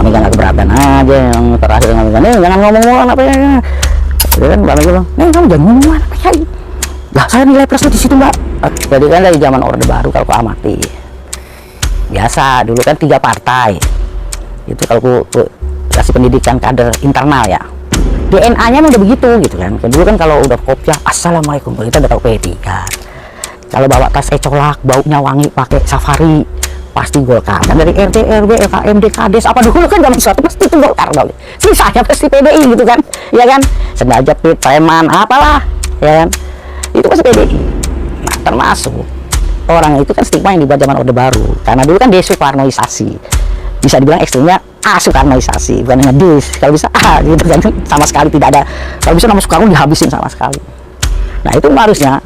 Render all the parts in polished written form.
Mami nggak keberatan aja yang terakhir Mami kan, jangan ngomong-ngomong apa ya. Jadi kan Mami bilang, kamu jangan ngomong apa ya. Lah saya nilai plusnya di situ Mbak. Jadi kan dari zaman Orde Baru kalau aku amati, biasa dulu kan 3 partai. Itu kalau aku kasih pendidikan kader internal ya. DNA-nya udah begitu gitu kan. Dulu kan kalau udah kopya, assalamualaikum, kita udah tahu P3. Kalau bawa tas ecolak, baunya wangi, pakai safari, pasti Golkar. Dan dari RT, RW, LKM, DKDes, apa dulu kan zaman sesuatu pasti itu Golkar. Sisanya pasti PDI gitu kan, ya kan. Sengaja Pit, preman, apalah, ya kan. Itu pasti PDI. Nah, termasuk orang itu kan stigma yang dibuat zaman Orde Baru. Karena dulu kan desoekarnoisasi. Bisa dibilang ekstrimnya Soekarnoisasi, bukan hanya des, kalau bisa gitu kan, sama sekali tidak ada. Kalau bisa nama Soekarno dihabisin sama sekali. Nah itu harusnya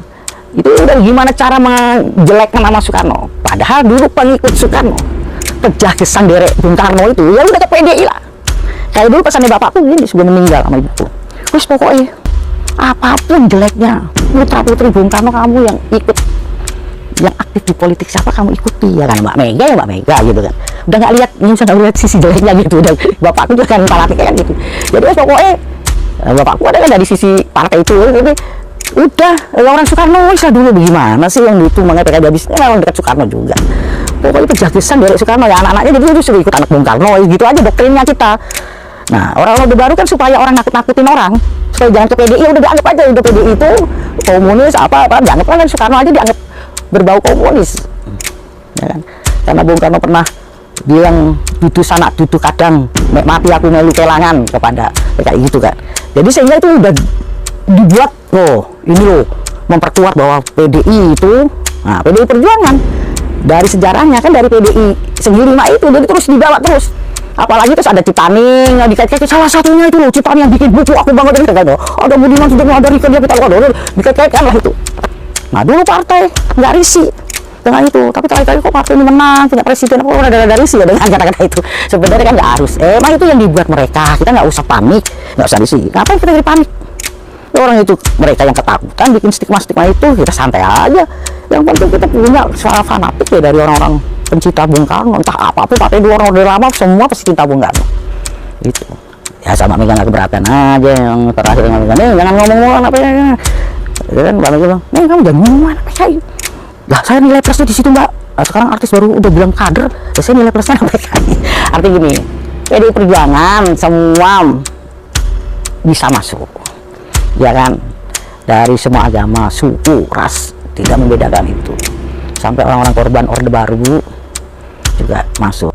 itu udah gimana cara menjelekkan nama Soekarno. Padahal dulu pengikut Soekarno, kejagesan derek Bung Karno itu ya udah ke PDI lah. Kayak dulu pesannya bapakku gini sebelum meninggal sama ibuku, wis pokoknya apapun jeleknya putra putri Bung Karno kamu yang ikut, yang aktif di politik siapa kamu ikuti, ya kan Mbak Mega ya Mbak Mega gitu kan. Udah nggak lihat, nggak lihat sisi jeleknya gitu. Dan bapakku juga kan fanatik kayak gitu. Jadi pokoknya bapakku ada kan dari sisi partai itu. Jadi udah orang Soekarno bisa dulu bagaimana sih yang itu mengenai PKB habisnya orang dekat Soekarno juga. Pokoknya kejagesan dari Soekarno ya anak-anaknya jadi disuruh ikut anak Bung Karno gitu aja doktrinnya kita. Nah orang Orde Baru kan supaya orang nakut-nakutin orang supaya jangan ke PDI, udah dianggap aja udah PDI itu komunis apa dianggap kan Soekarno aja dianggap berbau komunis, ya kan? Karena Bung Karno pernah bilang dudu sanak dudu kadang mek mati aku melu kelangan kepada PKI gitu kan. Jadi sehingga itu udah dibuat ini loh memperkuat bahwa PDI itu, nah PDI Perjuangan dari sejarahnya kan dari PDI segi 5 itu jadi terus dibawa terus. Apalagi terus ada Citaning dikait-kait, salah satunya itu loh Citaning yang bikin buku aku banget ini kan, ada Budiman Sujatno, ada Rika dia kita dikait-kaitkan lah itu. Nah dulu partai nggak risih dengan itu, tapi terakhir kok partai ini menang punya presiden, apa ada risih ya dengan kata-kata itu. Sebenarnya kan nggak harus, emang itu yang dibuat mereka, kita nggak usah panik, nggak usah risih. Ngapain kita jadi panik? Orang itu mereka yang ketakutan bikin stigma-stigma itu, kita santai aja. Yang penting kita punya suara fanatik ya dari orang-orang pencinta Bung Karno, entah apapun partai dua orang udah lama semua pasti cinta Bung Karno itu. Ya sama Mega nggak keberatan aja yang terakhir dengan Mega, jangan ngomong-ngomong apa ya. Ya kan Mbak bilang, kamu jangan ngomong apa ya. Lah saya nilai plusnya di situ Mbak. Sekarang artis baru udah bilang kader, ya saya nilai plusnya apa ya. Artinya gini, PDI Perjuangan semua bisa masuk, ya kan, dari semua agama, suku, ras, tidak membedakan itu. Sampai orang-orang korban Orde Baru juga masuk.